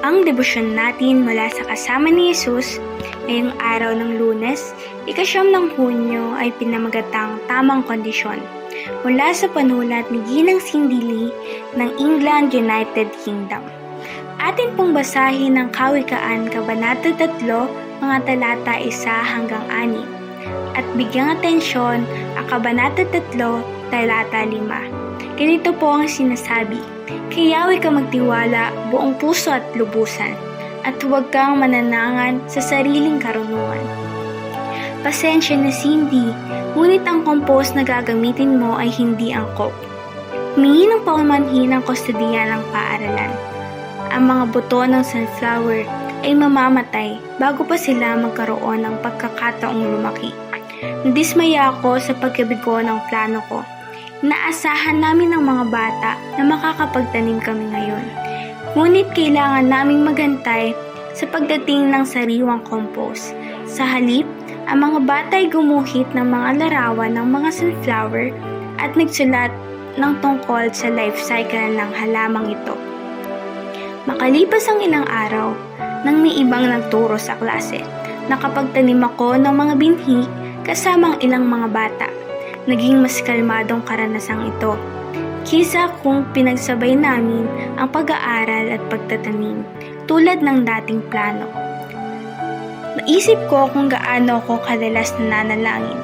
Ang debosyon natin mula sa kasama ni Jesus ngayong araw ng Lunes, 9 ng Hunyo ay pinamagatang tamang kondisyon mula sa panulat ni Ginang Cindy Lee ng England United Kingdom. Atin pong basahin ang Kawikaan, Kabanata 3, mga talata 1 hanggang 6, at bigyang atensyon ang Kabanata 3, talata 5. Ganito po ang sinasabi: kay Yahweh ka magtiwala buong puso at lubusan, at huwag kang mananangan sa sariling karunungan. Pasensya na, Cindy, ngunit ang compost na gagamitin mo ay hindi angkop. Humingi ng paumanhin ang kustodiya ng paaralan. Ang mga buto ng sunflower ay mamamatay bago pa sila magkaroon ng pagkakataong lumaki. Nadismaya ako sa pagkabigo ng plano ko. Naasahan namin ng mga bata na makakapagtanim kami ngayon. Ngunit kailangan naming maghantay sa pagdating ng sariwang compost. Sa halip, ang mga bata ay gumuhit ng mga larawan ng mga sunflower at nagsulat ng tungkol sa life cycle ng halamang ito. Makalipas ang ilang araw, nang may ibang nagturo sa klase, nakapagtanim ako ng mga binhi kasama ang ilang mga bata. Naging mas kalmadong karanasang ito, kisa kung pinagsabay namin ang pag-aaral at pagtatanim, tulad ng dating plano. Naisip ko kung gaano ako kadalas nananalangin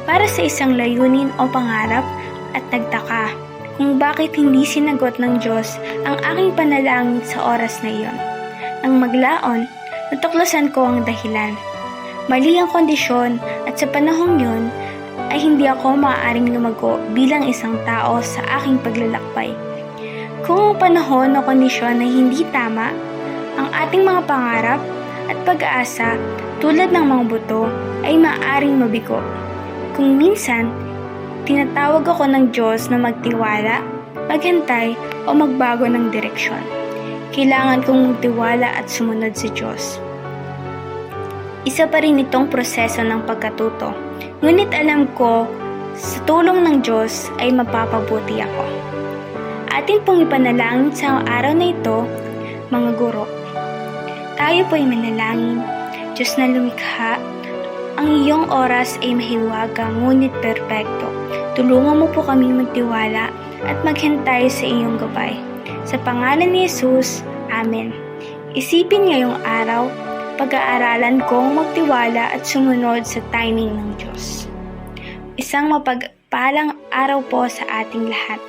para sa isang layunin o pangarap, at nagtaka kung bakit hindi sinagot ng Diyos ang aking panalangin sa oras na iyon. Nang maglaon, natuklasan ko ang dahilan. Mali ang kondisyon, at sa panahong yun, ay hindi ako maaaring lumago bilang isang tao sa aking paglalakbay. Kung ang panahon o kondisyon ay hindi tama, ang ating mga pangarap at pag-aasa tulad ng mga buto ay maaaring mabigo. Kung minsan, tinatawag ako ng Diyos na magtiwala, maghantay o magbago ng direksyon. Kailangan kong magtiwala at sumunod sa Diyos. Isa pa rin itong proseso ng pagkatuto. Ngunit alam ko, sa tulong ng Diyos ay mapapabuti ako. Atin pong ipanalangin sa araw na ito, mga guro. Tayo po'y manalangin. Diyos na lumikha, ang iyong oras ay mahiwaga ngunit perpekto. Tulungan mo po kami magtiwala at maghintay sa iyong gabay. Sa pangalan ni Jesus, Amen. Isipin ngayong araw, pag-aaralan kong magtiwala at sumunod sa timing ng Diyos. Isang mapagpalang araw po sa ating lahat.